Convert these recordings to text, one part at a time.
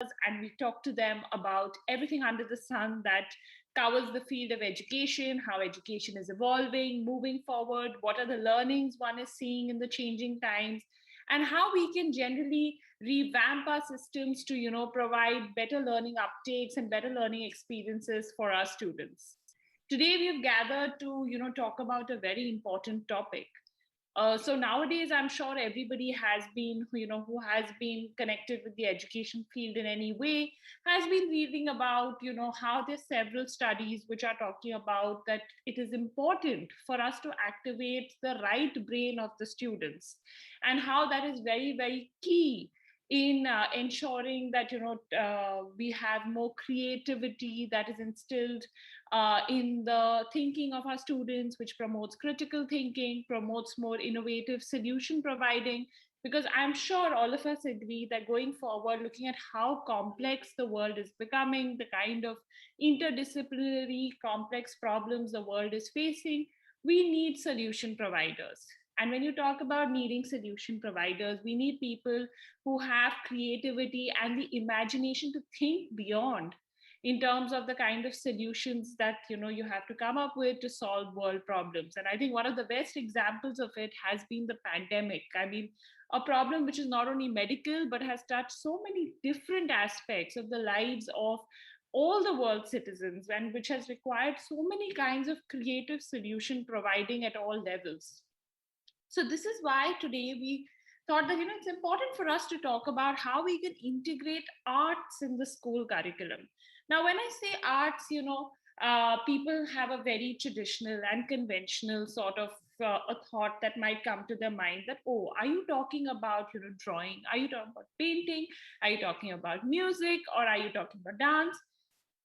and we talk to them about everything under the sun that covers the field of education, how education is evolving, moving forward, what are the learnings one is seeing in the changing times, and how we can generally revamp our systems to provide better learning uptakes and better learning experiences for our students. Today we've gathered to talk about a very important topic. So nowadays, I'm sure everybody has been, who has been connected with the education field in any way, has been reading about, how there's several studies which are talking about that it is important for us to activate the right brain of the students, and how that is very, very key in ensuring that we have more creativity that is instilled in the thinking of our students, which promotes critical thinking, promotes more innovative solution providing. Because I'm sure all of us agree that going forward, looking at how complex the world is becoming, the kind of interdisciplinary complex problems the world is facing, we need solution providers. And when you talk about needing solution providers, we need people who have creativity and the imagination to think beyond in terms of the kind of solutions that you have to come up with to solve world problems. And I think one of the best examples of it has been the pandemic. I mean, a problem which is not only medical but has touched so many different aspects of the lives of all the world citizens, and which has required so many kinds of creative solution providing at all levels. So this is why today we thought that it's important for us to talk about how we can integrate arts in the school curriculum. Now, when I say arts, people have a very traditional and conventional sort of a thought that might come to their mind that, oh, are you talking about drawing? Are you talking about painting? Are you talking about music? Or are you talking about dance?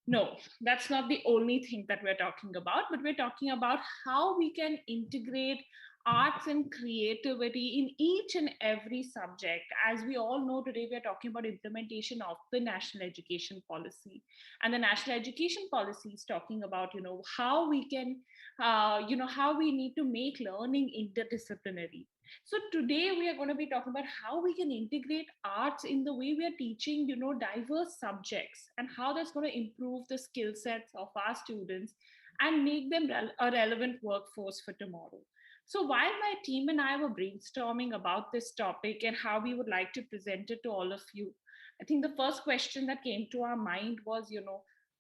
No, that's not the only thing that we're talking about, but we're talking about how we can integrate arts and creativity in each and every subject. As we all know, today we're talking about implementation of the national education policy. And the national education policy is talking about, how we can, how we need to make learning interdisciplinary. So today we are going to be talking about how we can integrate arts in the way we are teaching, diverse subjects, and how that's going to improve the skill sets of our students and make them a relevant workforce for tomorrow. So while my team and I were brainstorming about this topic and how we would like to present it to all of you, I think the first question that came to our mind was,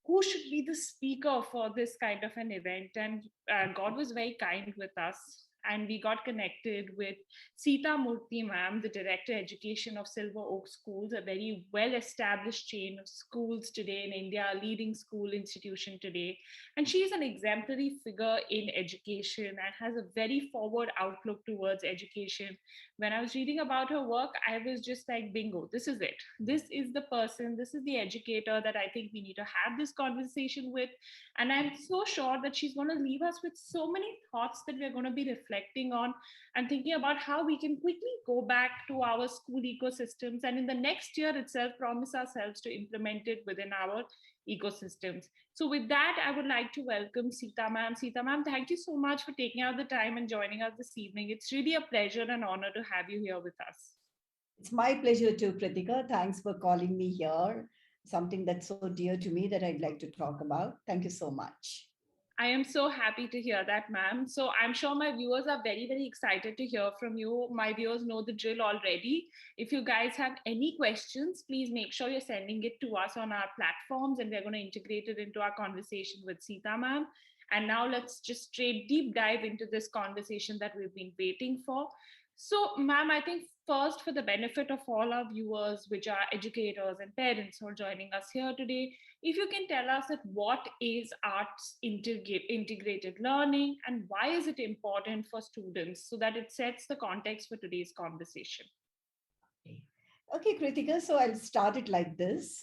who should be the speaker for this kind of an event? And God was very kind with us. And we got connected with Sita Murthy ma'am, the Director Education of Silver Oak Schools, a very well-established chain of schools today in India, a leading school institution today. And she is an exemplary figure in education and has a very forward outlook towards education. When I was reading about her work, I was just like, bingo, this is it. This is the person, this is the educator that I think we need to have this conversation with. And I'm so sure that she's going to leave us with so many thoughts that we're going to be reflecting on and thinking about how we can quickly go back to our school ecosystems and in the next year itself promise ourselves to implement it within our ecosystems. So with that, I would like to welcome Sita ma'am. Sita ma'am, thank you so much for taking out the time and joining us this evening. It's really a pleasure and honor to have you here with us. It's my pleasure too, Kritika. Thanks for calling me here. Something that's so dear to me that I'd like to talk about. Thank you so much. I am so happy to hear that, ma'am. So I'm sure my viewers are very, very excited to hear from you. My viewers know the drill already. If you guys have any questions, please make sure you're sending it to us on our platforms, and we're going to integrate it into our conversation with Sita, ma'am. And now let's just straight deep dive into this conversation that we've been waiting for. So, ma'am, I think first, for the benefit of all our viewers, which are educators and parents who are joining us here today, if you can tell us that what is arts integrated learning and why is it important for students so that it sets the context for today's conversation. Okay, Kritika. So I'll start it like this.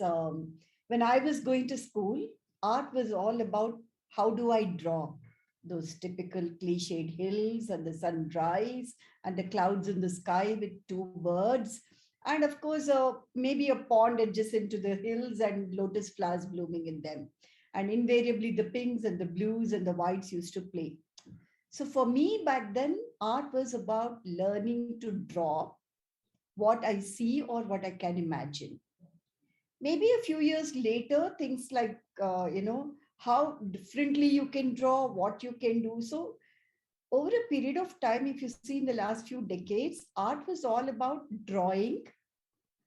When I was going to school, art was all about how do I draw those typical cliched hills and the sunrise and the clouds in the sky with two birds. And of course, maybe a pond adjacent to the hills and lotus flowers blooming in them. And invariably, the pinks and the blues and the whites used to play. So for me back then, art was about learning to draw what I see or what I can imagine. Maybe a few years later, things like, how differently you can draw, what you can do. So over a period of time, if you see in the last few decades, art was all about drawing.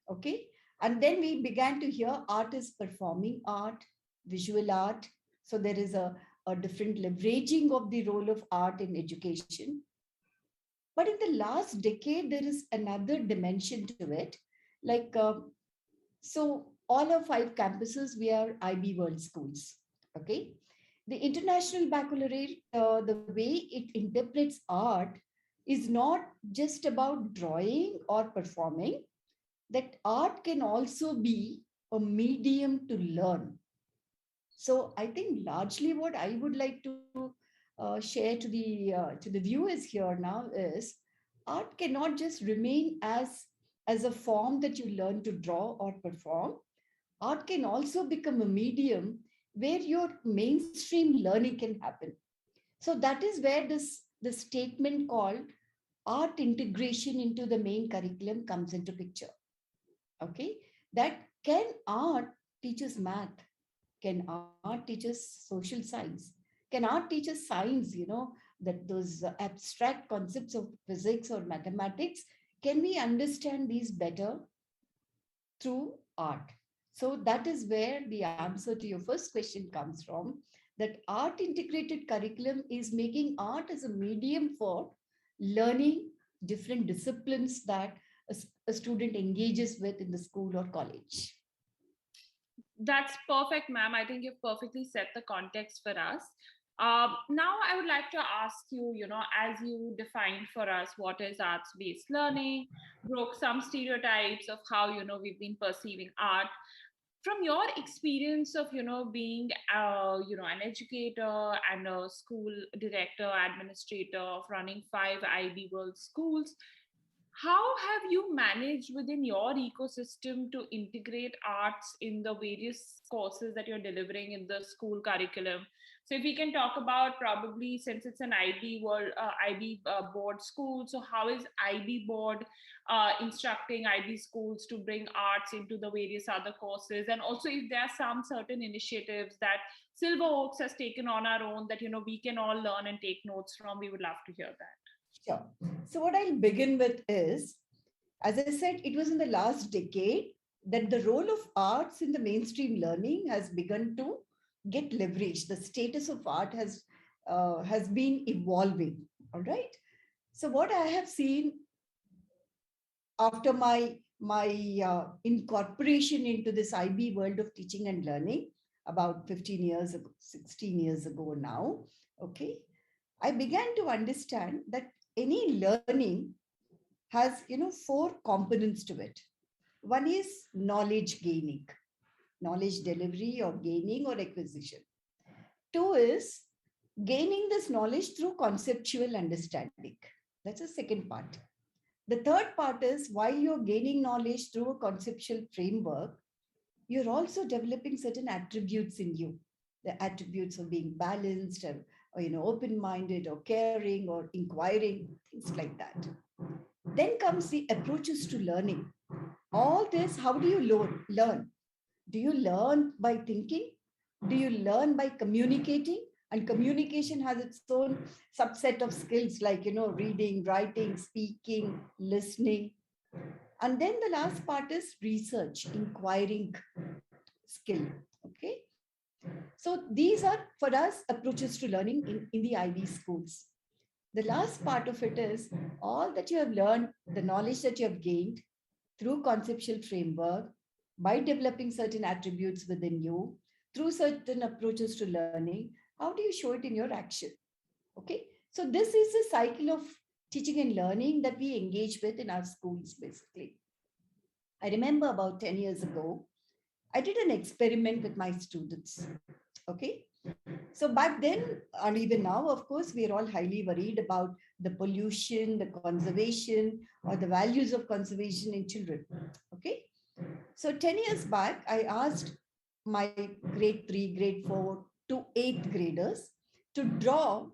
Okay. And then we began to hear art is performing art, visual art. So there is a different leveraging of the role of art in education. But in the last decade, there is another dimension to it. Like, so all our five campuses, we are IB World schools. Okay. The International Baccalaureate, the way it interprets art is not just about drawing or performing, that art can also be a medium to learn. So I think largely what I would like to share to the viewers here now is art cannot just remain as a form that you learn to draw or perform. Art can also become a medium where your mainstream learning can happen. So that is where this statement called art integration into the main curriculum comes into picture. Okay, that can art teaches math, can art teaches social science, can art teaches science, that those abstract concepts of physics or mathematics, can we understand these better through art? So that is where the answer to your first question comes from, that art integrated curriculum is making art as a medium for learning different disciplines that a student engages with in the school or college. That's perfect, ma'am. I think you've perfectly set the context for us. Now, I would like to ask you, as you defined for us what is arts based learning, broke some stereotypes of how, we've been perceiving art. From your experience of, being, an educator and a school director, administrator of running 5 IB World schools, how have you managed within your ecosystem to integrate arts in the various courses that you're delivering in the school curriculum? So, if we can talk about, probably, since it's an IB world, IB board school, so how is IB board instructing IB schools to bring arts into the various other courses? And also, if there are some certain initiatives that Silver Oaks has taken on our own that we can all learn and take notes from, we would love to hear that. Sure. So, what I'll begin with is, as I said, it was in the last decade that the role of arts in the mainstream learning has begun to get leveraged. The status of art has been evolving. All right. So, what I have seen after my incorporation into this IB world of teaching and learning about 15 years ago, 16 years ago now, okay, I began to understand that any learning has, four components to it. One is knowledge gaining, knowledge delivery or gaining or acquisition. Two is gaining this knowledge through conceptual understanding. That's the second part. The third part is, while you're gaining knowledge through a conceptual framework, you're also developing certain attributes in you, the attributes of being balanced, or open-minded or caring or inquiring, things like that. Then comes the approaches to learning. All this, how do you learn? Do you learn by thinking? Do you learn by communicating? And communication has its own subset of skills like, reading, writing, speaking, listening. And then the last part is research, inquiring skill. Okay. So these are for us approaches to learning in the IB schools. The last part of it is all that you have learned, the knowledge that you have gained through conceptual framework, by developing certain attributes within you, through certain approaches to learning, how do you show it in your action? Okay. So this is the cycle of teaching and learning that we engage with in our schools, basically. I remember about 10 years ago, I did an experiment with my students. Okay. So back then, and even now, of course, we are all highly worried about the pollution, the conservation, or the values of conservation in children. Okay. So 10 years back, I asked my grade 3, grade 4 to 8th graders to draw,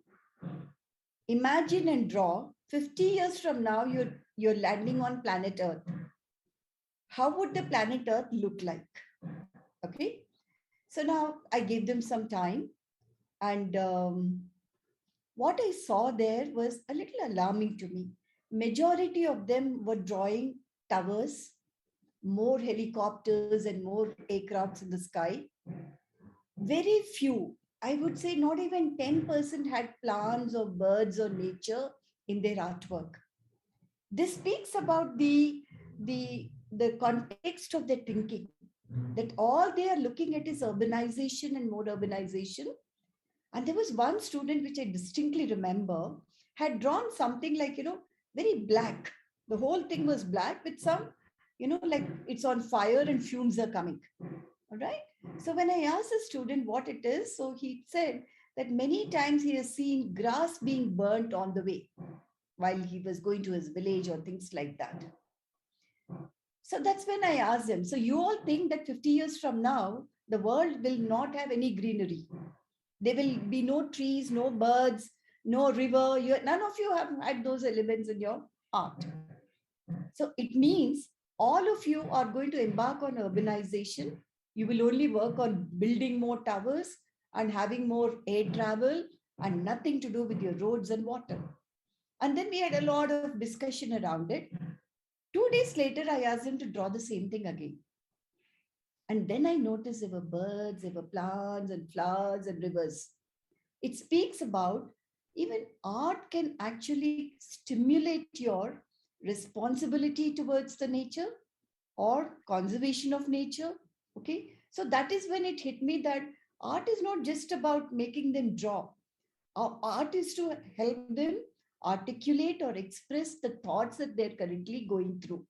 imagine and draw 50 years from now, you're landing on planet Earth. How would the planet Earth look like? Okay. So now I gave them some time, and what I saw there was a little alarming to me. Majority of them were drawing towers, more helicopters and more aircrafts in the sky. Very few, I would say not even 10% had plants or birds or nature in their artwork. This speaks about the context of their thinking, that all they are looking at is urbanization and more urbanization. And there was one student which I distinctly remember had drawn something like, very black. The whole thing was black with some, like it's on fire and fumes are coming. All right. So when I asked the student what it is, so he said that many times he has seen grass being burnt on the way while he was going to his village or things like that. So that's when I asked him, so you all think that 50 years from now, the world will not have any greenery? There will be no trees, no birds, no river. None of you have had those elements in your art. So it means all of you are going to embark on urbanization. You will only work on building more towers and having more air travel and nothing to do with your roads and water. And then we had a lot of discussion around it. 2 days later, I asked him to draw the same thing again. And then I noticed there were birds, there were plants and flowers and rivers. It speaks about even art can actually stimulate your responsibility towards the nature or conservation of nature. Okay. So that is when it hit me that art is not just about making them draw. Our art is to help them articulate or express the thoughts that they're currently going through.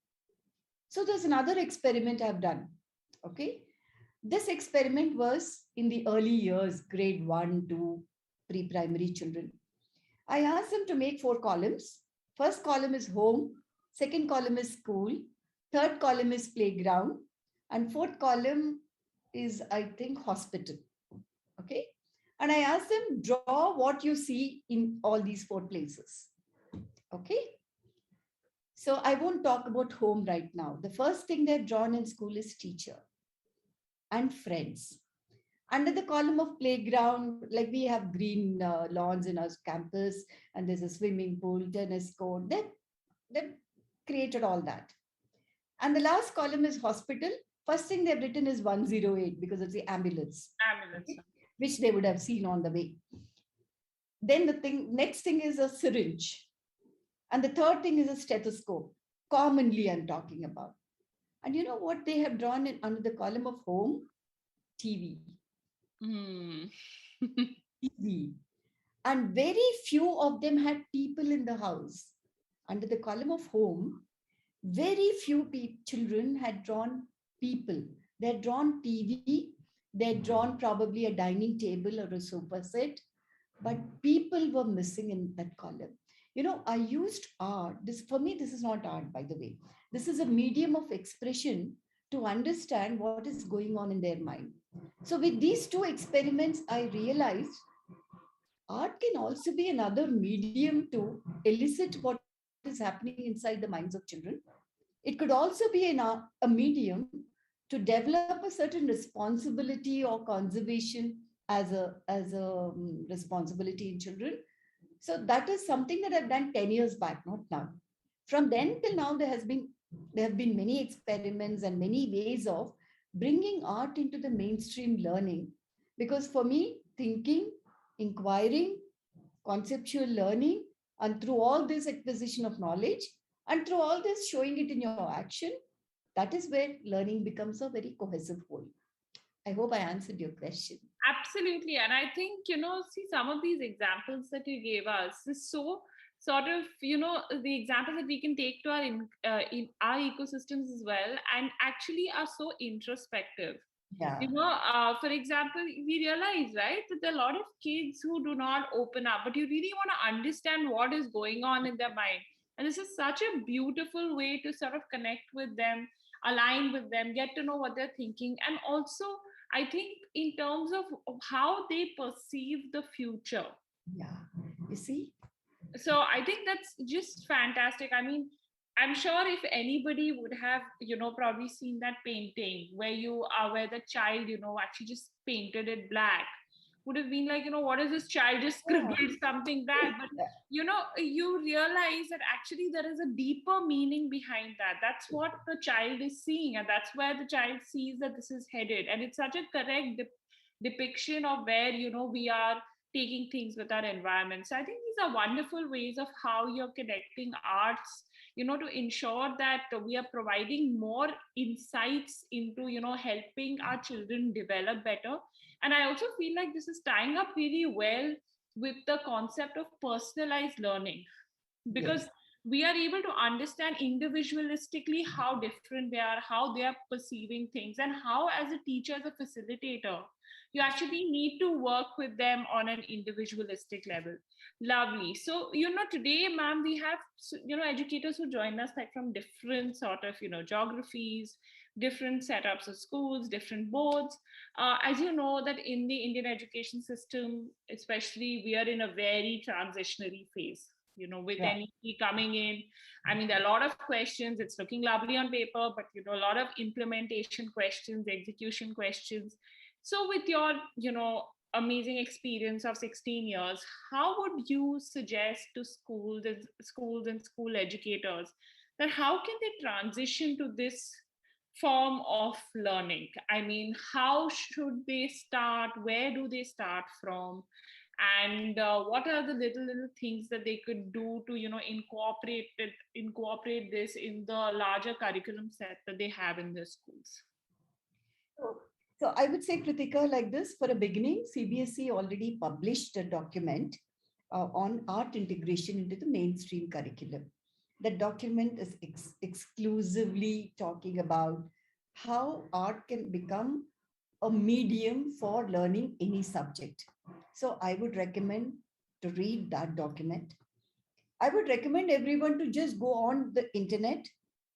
So there's another experiment I've done. Okay. This experiment was in the early years, grade 1 to pre-primary children. I asked them to make 4 columns. First column is home, second column is school, third column is playground, and fourth column is, I think, hospital. Okay. And I asked them, draw what you see in all these 4 places. Okay. So I won't talk about home right now. The first thing they've drawn in school is teacher and friends. Under the column of playground, like we have green lawns in our campus, and there's a swimming pool, tennis court. They've created all that. And the last column is hospital. First thing they've written is 108 because it's the ambulance, Ambulance. okay, which they would have seen on the way. Then the next thing is a syringe. And the third thing is a stethoscope. Commonly, I'm talking about. And you know what they have drawn in under the column of home? TV. Mm. TV. And very few of them had people in the house. Under the column of home, very few children had drawn people. They had drawn TV, they had drawn probably a dining table or a sofa set, but people were missing in that column. I used art. This, for me, this is not art, by the way. This is a medium of expression to understand what is going on in their mind. So with these 2 experiments, I realized art can also be another medium to elicit what is happening inside the minds of children. It could also be a medium to develop a certain responsibility or conservation as a responsibility in children. So that is something that I've done 10 years back, not now. From then till now, there have been many experiments and many ways of bringing art into the mainstream learning. Because for me, thinking, inquiring, conceptual learning, and through all this acquisition of knowledge, and through all this showing it in your action, that is where learning becomes a very cohesive whole. I hope I answered your question. Absolutely. And I think, see, some of these examples that you gave us is so sort of, the examples that we can take to in our ecosystems as well, and actually are so introspective. Yeah. For example, we realize, right, that there are a lot of kids who do not open up, but you really want to understand what is going on in their mind. And this is such a beautiful way to sort of connect with them, align with them, get to know what they're thinking. And also, I think in terms of how they perceive the future. Yeah. You see? So I think that's just fantastic. I mean, I'm sure if anybody would have, probably seen that painting where the child, actually just painted it black, would have been like, what is this child just Yeah. scribbled something bad? But, you realize that actually there is a deeper meaning behind that. That's what the child is seeing. And that's where the child sees that this is headed. And it's such a correct depiction of where, we are taking things with our environment. So I think these are wonderful ways of how you're connecting arts, to ensure that we are providing more insights into, helping our children develop better. And I also feel like this is tying up really well with the concept of personalized learning, because Yes. we are able to understand individualistically how different they are, how they are perceiving things, and how, as a teacher, as a facilitator, you actually need to work with them on an individualistic level. Lovely. So, today, ma'am, we have, educators who join us like from different sort of, geographies, different setups of schools, different boards. As you know, that in the Indian education system, especially, we are in a very transitionary phase, with Right. NEP coming in. I mean, there are a lot of questions. It's looking lovely on paper, but, a lot of implementation questions, execution questions. So with your, amazing experience of 16 years, how would you suggest to schools and school educators that how can they transition to this form of learning? I mean, how should they start? Where do they start from? And what are the little things that they could do to, incorporate this in the larger curriculum set that they have in their schools? So, so I would say, Kritika, like this, for a beginning, CBSE already published a document on art integration into the mainstream curriculum. The document is exclusively talking about how art can become a medium for learning any subject. So I would recommend to read that document. I would recommend everyone to just go on the internet,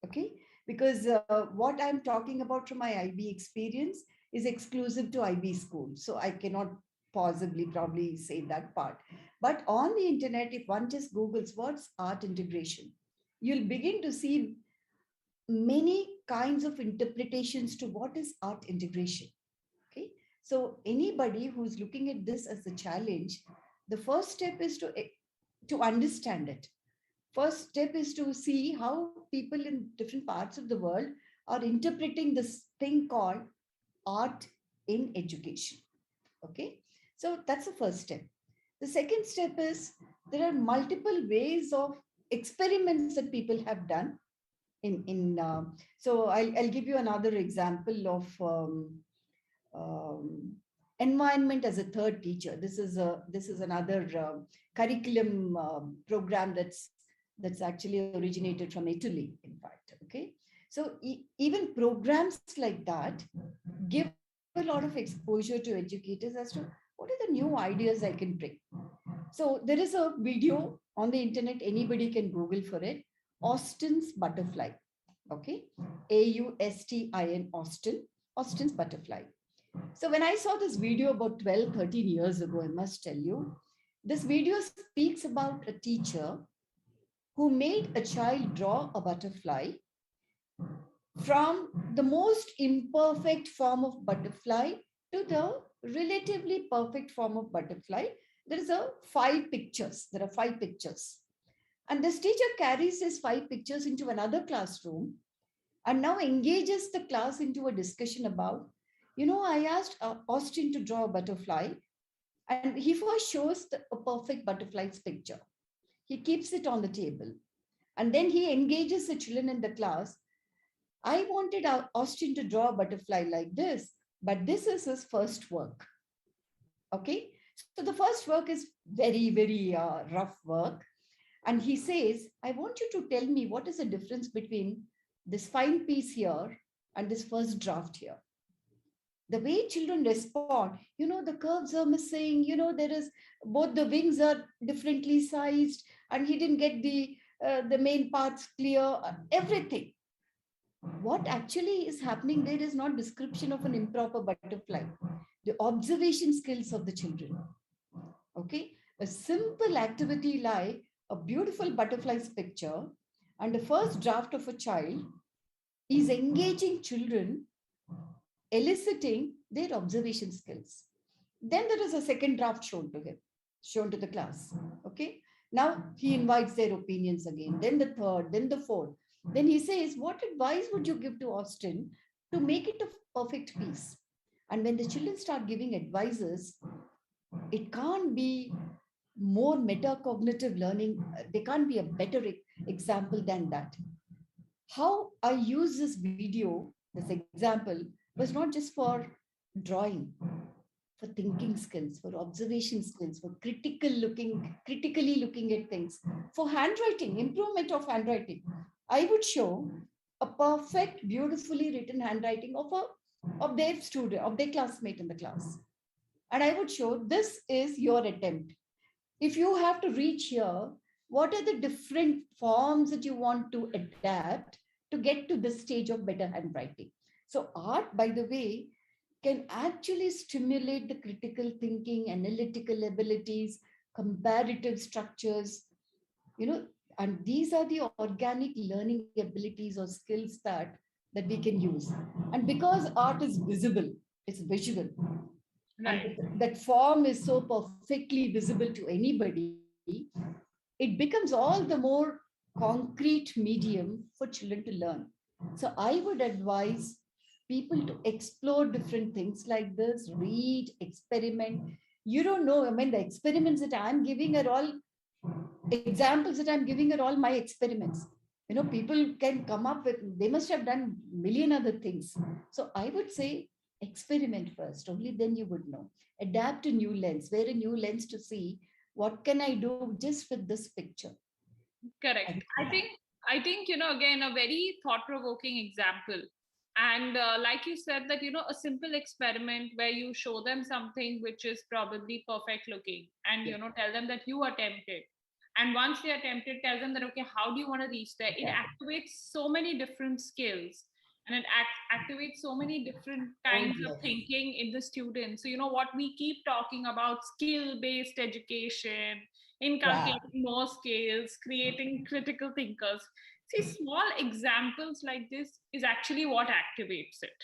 okay? Because what I'm talking about from my IB experience is exclusive to IB school. So I cannot possibly probably say that part. But on the internet, if one just Googles what's art integration, you'll begin to see many kinds of interpretations to what is art integration. Okay. So anybody who's looking at this as a challenge, the first step is to understand it. First step is to see how people in different parts of the world are interpreting this thing called art in education. Okay. So that's the first step. The second step is there are multiple ways of experiments that people have done so I'll give you another example of um, environment as a third teacher. This is another curriculum program that's actually originated from Italy, in fact. Okay, so even programs like that give a lot of exposure to educators as to what are the new ideas I can bring. So there is a video on the internet. Anybody can Google for it. Austin's butterfly. Okay, Austin, Austin's butterfly. So when I saw this video about 12, 13 years ago, I must tell you, this video speaks about a teacher who made a child draw a butterfly from the most imperfect form of butterfly to the relatively perfect form of butterfly. There is a five pictures. There are five pictures. And this teacher carries these five pictures into another classroom and now engages the class into a discussion about, I asked Austin to draw a butterfly, and he first shows a perfect butterfly's picture. He keeps it on the table, and then he engages the children in the class. I wanted Austin to draw a butterfly like this, but this is his first work. Okay, so the first work is very, very rough work. And he says, I want you to tell me what is the difference between this fine piece here and this first draft here. The way children respond, the curves are missing, there is both the wings are differently sized, and he didn't get the main parts clear, everything. What actually is happening there is not description of an improper butterfly, the observation skills of the children. Okay, a simple activity like a beautiful butterfly's picture, And the first draft of a child is engaging children, eliciting their observation skills. Then there is a second draft shown to him, shown to the class. Okay. Now he invites their opinions again, then the third, then the fourth. Then he says, what advice would you give to Austin to make it a perfect piece? And when the children start giving advices, it can't be more metacognitive learning. There can't be a better example than that. How I use this video, this example, was not just for drawing, for thinking skills, for observation skills, for critically looking at things, for handwriting, improvement of handwriting. I would show a perfect, beautifully written handwriting of their student, of their classmate in the class. And I would show this is your attempt. If you have to reach here, what are the different forms that you want to adapt to get to this stage of better handwriting? So art, by the way, can actually stimulate the critical thinking, analytical abilities, comparative structures, you know, and these are the organic learning abilities or skills that we can use. And because art is visible, it's visual, Right. and that form is so perfectly visible to anybody, it becomes all the more concrete medium for children to learn. So I would advise people to explore different things like this, read, experiment. You don't know, I mean, the experiments that I'm giving are all examples that I'm giving are all my experiments. You know, people can come up with, they must have done million other things. So I would say experiment first, only then you would know. Adapt a new lens, wear a new lens to see what can I do just with this picture. Correct. I think again a very thought-provoking example. And like you said, that a simple experiment where you show them something which is probably perfect looking, and Yeah, tell them that you attempted. And once they attempt it, tell them that, okay, how do you want to reach there? It yeah. activates so many different skills, and it activates so many different Oh kinds of yes. thinking in the students. So what we keep talking about, skill-based education, Yeah. inculcating more skills, creating critical thinkers. See, small examples like this is actually what activates it.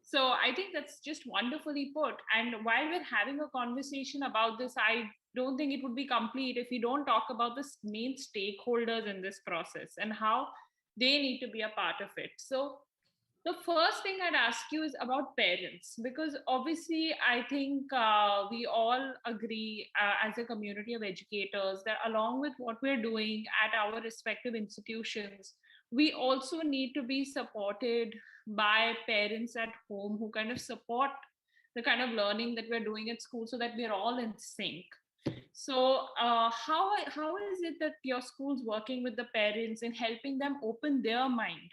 So I think that's just wonderfully put. And while we're having a conversation about this, I don't think it would be complete if we don't talk about the main stakeholders in this process and how they need to be a part of it. So the first thing I'd ask you is about parents, because obviously I think we all agree as a community of educators that along with what we're doing at our respective institutions, we also need to be supported by parents at home who kind of support the kind of learning that we're doing at school so that we're all in sync. So, how is it that your school's working with the parents in helping them open their mind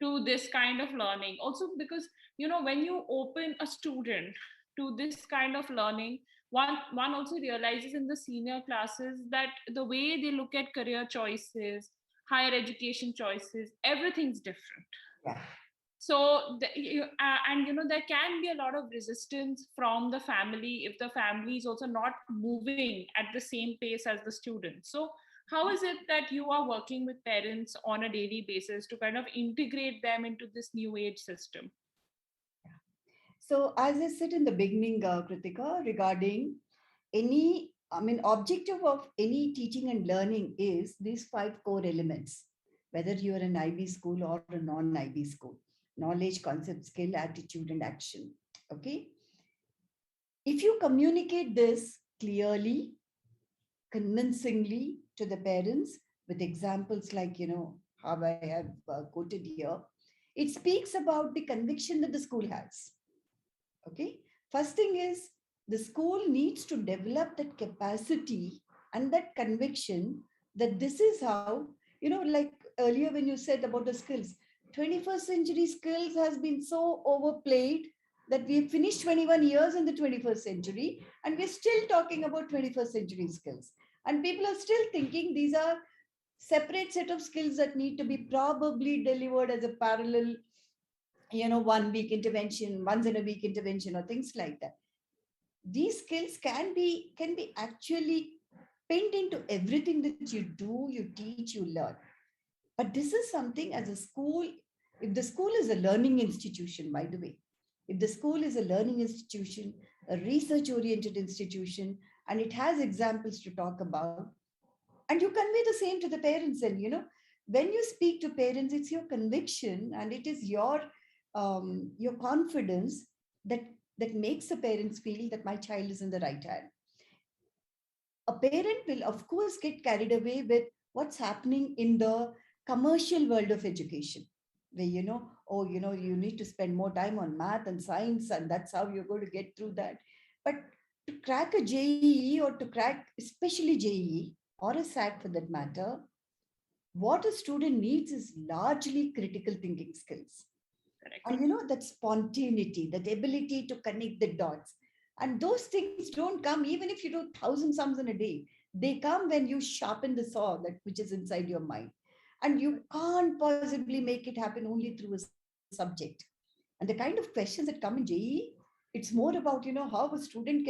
to this kind of learning? Also because when you open a student to this kind of learning, one also realizes in the senior classes that the way they look at career choices, higher education choices, everything's different. Yeah. So and there can be a lot of resistance from the family if the family is also not moving at the same pace as the student. So how is it that you are working with parents on a daily basis to kind of integrate them into this new age system? So as I said in the beginning, Kritika, regarding any, I mean, objective of any teaching and learning is these five core elements, whether you're an IB school or a non-IB school: knowledge, concept, skill, attitude, and action. Okay. If you communicate this clearly, convincingly to the parents with examples like, how I have quoted here, it speaks about the conviction that the school has. Okay. First thing is the school needs to develop that capacity and that conviction that this is how, like earlier when you said about the skills, 21st century skills has been so overplayed that we finished 21 years in the 21st century and we're still talking about 21st century skills. And people are still thinking these are separate set of skills that need to be probably delivered as a parallel, 1 week intervention, once in a week intervention, or things like that. These skills can be actually pinned into everything that you do, you teach, you learn. But this is something as a school, if the school is a learning institution, by the way, if the school is a learning institution, a research oriented institution, and it has examples to talk about, and you convey the same to the parents, and when you speak to parents, it's your conviction and it is your confidence that makes the parents feel that my child is in the right hand. A parent will of course get carried away with what's happening in the commercial world of education, where oh, you need to spend more time on math and science, and that's how you're going to get through that. But to crack a JEE, or to crack especially JEE or a SAT for that matter, what a student needs is largely critical thinking skills. Correct. And that spontaneity, that ability to connect the dots. And those things don't come even if you do 1,000 sums in a day. They come when you sharpen the saw that which is inside your mind. And you can't possibly make it happen only through a subject. And the kind of questions that come in JEE, it's more about how a student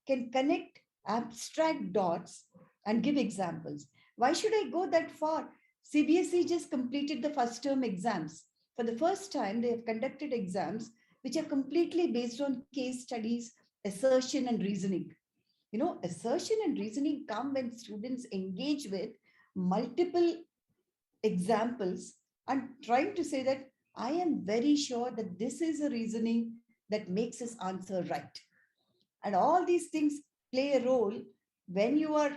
can connect abstract dots and give examples. Why should I go that far? CBSE just completed the first term exams. For the first time, they have conducted exams which are completely based on case studies, assertion, and reasoning. Assertion and reasoning come when students engage with multiple examples and trying to say that I am very sure that this is a reasoning that makes us answer right. And all these things play a role when you are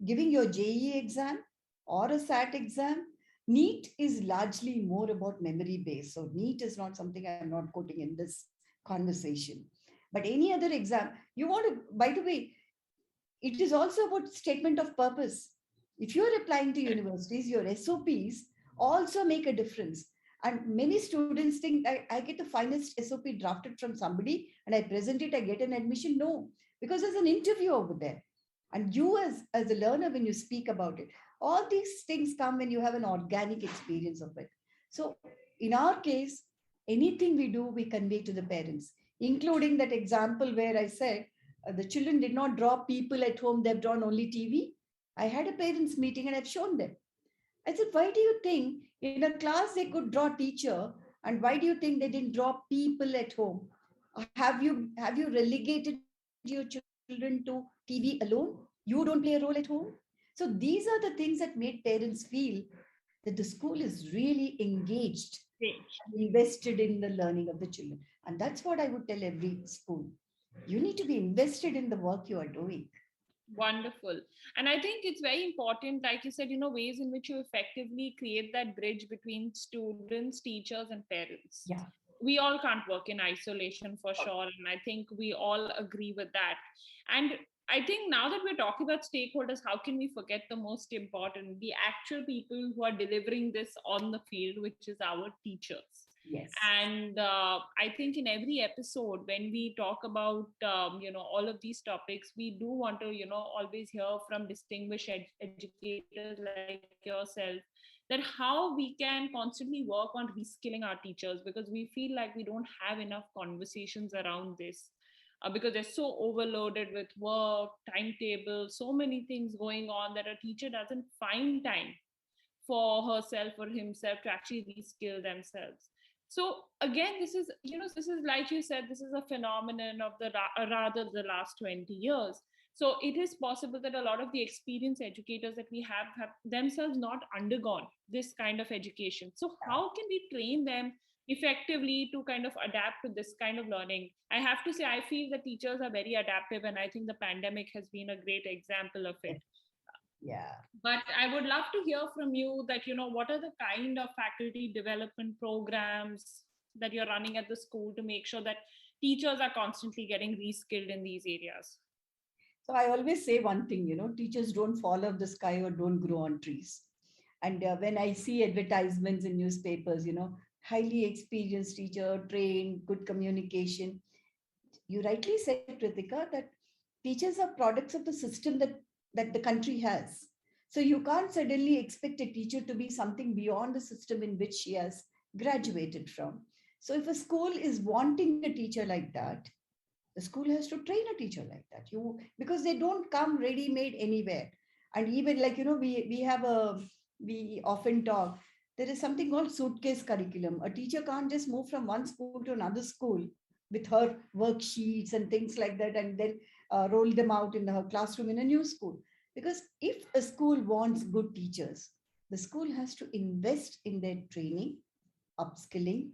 giving your JEE exam or a SAT exam. NEET is largely more about memory based. So NEET is not something I'm not quoting in this conversation. But any other exam, you want to, by the way, it is also about statement of purpose. If you're applying to universities, your SOPs also make a difference. And many students think I get the finest SOP drafted from somebody and I present it, I get an admission. No, because there's an interview over there. And you as a learner, when you speak about it, all these things come when you have an organic experience of it. So in our case, anything we do, we convey to the parents, including that example where I said the children did not draw people at home, they've drawn only TV. I had a parents meeting and I've shown them. I said, why do you think in a class they could draw teacher, and why do you think they didn't draw people at home? Have you relegated your children to TV alone? You don't play a role at home? So these are the things that made parents feel that the school is really engaged Great. and invested in the learning of the children. And that's what I would tell every school. You need to be invested in the work you are doing. Wonderful. And I think it's very important, like you said, ways in which you effectively create that bridge between students, teachers, and parents. Yeah. We all can't work in isolation for sure. And I think we all agree with that. And I think now that we're talking about stakeholders, how can we forget the most important, the actual people who are delivering this on the field, which is our teachers. Yes. And I think in every episode when we talk about all of these topics, we do want to always hear from distinguished educators like yourself, that how we can constantly work on reskilling our teachers, because we feel like we don't have enough conversations around this, because they're so overloaded with work, timetable, so many things going on, that a teacher doesn't find time for herself or himself to actually reskill themselves. So again, this is, like you said, this is a phenomenon of the rather the last 20 years. So it is possible that a lot of the experienced educators that we have themselves not undergone this kind of education. So how can we train them effectively to kind of adapt to this kind of learning? I have to say, I feel that teachers are very adaptive, and I think the pandemic has been a great example of it. Yeah. But I would love to hear from you that what are the kind of faculty development programs that you're running at the school to make sure that teachers are constantly getting reskilled in these areas. So I always say one thing, teachers don't fall off the sky or don't grow on trees. And when I see advertisements in newspapers, highly experienced teacher, trained, good communication, you rightly said, Kritika, that teachers are products of the system that the country has. So you can't suddenly expect a teacher to be something beyond the system in which she has graduated from. So if a school is wanting a teacher like that, the school has to train a teacher like that. Because they don't come ready made anywhere. And even like we have we often talk, there is something called suitcase curriculum. A teacher can't just move from one school to another school with her worksheets and things like that and then roll them out in her classroom in a new school. Because if a school wants good teachers, the school has to invest in their training, upskilling,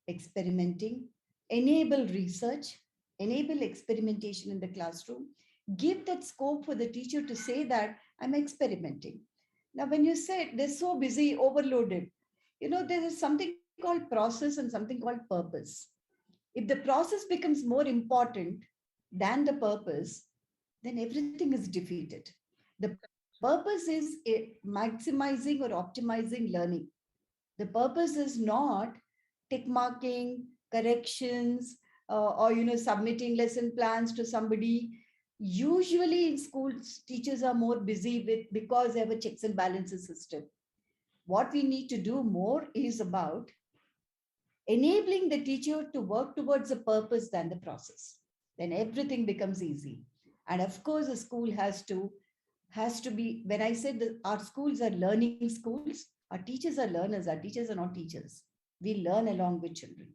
experimenting, enable research, enable experimentation in the classroom, give that scope for the teacher to say that I'm experimenting. Now, when you say they're so busy, overloaded, there is something called process and something called purpose. If the process becomes more important than the purpose, then everything is defeated. The purpose is maximizing or optimizing learning. The purpose is not tick marking, corrections, or submitting lesson plans to somebody. Usually in schools, teachers are more busy with because they have a checks and balances system. What we need to do more is about enabling the teacher to work towards a purpose than the process. Then everything becomes easy. And of course, a school has to be, when I said that our schools are learning schools, our teachers are learners, our teachers are not teachers. We learn along with children.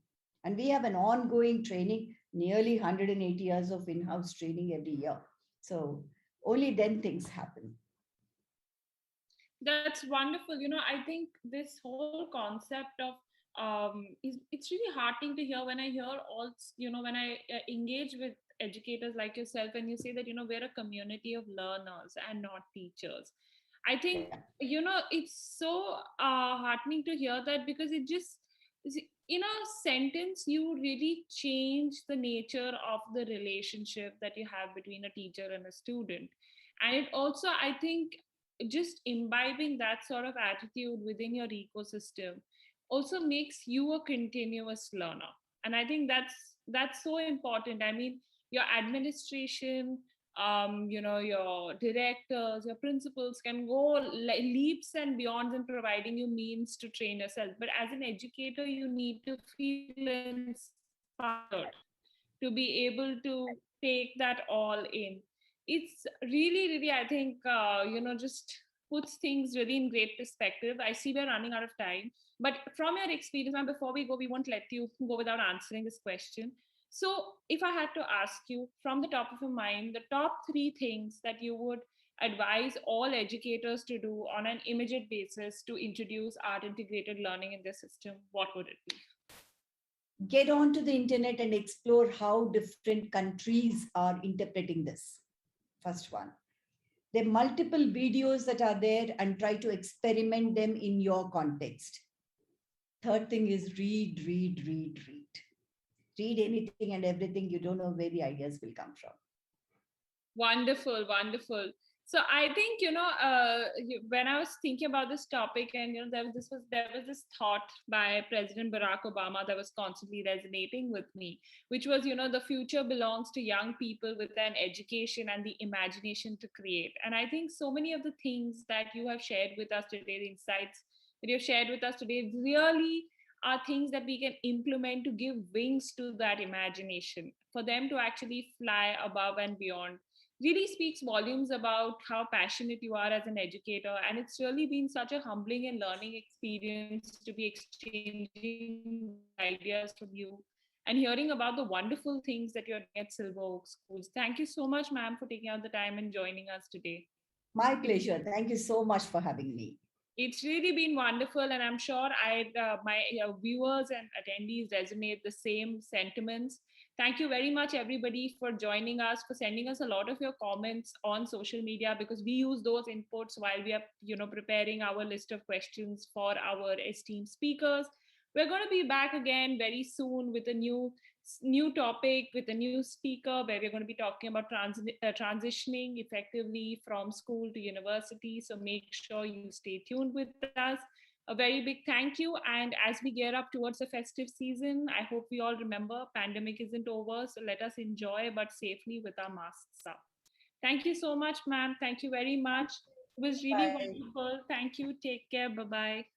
And we have an ongoing training, nearly 180 years of in-house training every year. So only then things happen. That's wonderful. I think this whole concept of it's really heartening to hear when I hear all, when I engage with educators like yourself, and you say that, we're a community of learners and not teachers. I think, Yeah. it's so heartening to hear that, because it just, in a sentence, you really change the nature of the relationship that you have between a teacher and a student. And it also, I think, just imbibing that sort of attitude within your ecosystem also makes you a continuous learner. And I think that's so important. I mean, your administration, your directors, your principals can go leaps and beyonds in providing you means to train yourself, but as an educator you need to feel inspired to be able to take that all in. It's really, I think, just puts things really in great perspective. I see we're running out of time, but from your experience, and before we go, we won't let you go without answering this question. So if I had to ask you from the top of your mind, the top three things that you would advise all educators to do on an immediate basis to introduce art integrated learning in their system, what would it be? Get onto the internet and explore how different countries are interpreting this. First one. There are multiple videos that are there and try to experiment them in your context. Third thing is read, read, read, read. Read anything and everything. You don't know where the ideas will come from. Wonderful, wonderful. So I think, when I was thinking about this topic, and there was this thought by President Barack Obama that was constantly resonating with me, which was, the future belongs to young people with an education and the imagination to create. And I think so many of the things that you have shared with us today, the insights that you have shared with us today, really are things that we can implement to give wings to that imagination, for them to actually fly above and beyond. Really speaks volumes about how passionate you are as an educator. And it's really been such a humbling and learning experience to be exchanging ideas from you and hearing about the wonderful things that you're doing at Silver Oak Schools. Thank you so much, ma'am, for taking out the time and joining us today. My pleasure. Thank you so much for having me. It's really been wonderful, and I'm sure my viewers and attendees resonate the same sentiments. Thank you very much, everybody, for joining us, for sending us a lot of your comments on social media, because we use those inputs while we are, preparing our list of questions for our esteemed speakers. We're going to be back again very soon with a new topic, with a new speaker, where we're going to be talking about transitioning effectively from school to university. So make sure you stay tuned with us. A very big thank you. And as we gear up towards the festive season, I hope we all remember pandemic isn't over. So let us enjoy, but safely with our masks up. Thank you so much, ma'am. Thank you very much. It was really Bye. wonderful. Thank you. Take care. Bye bye.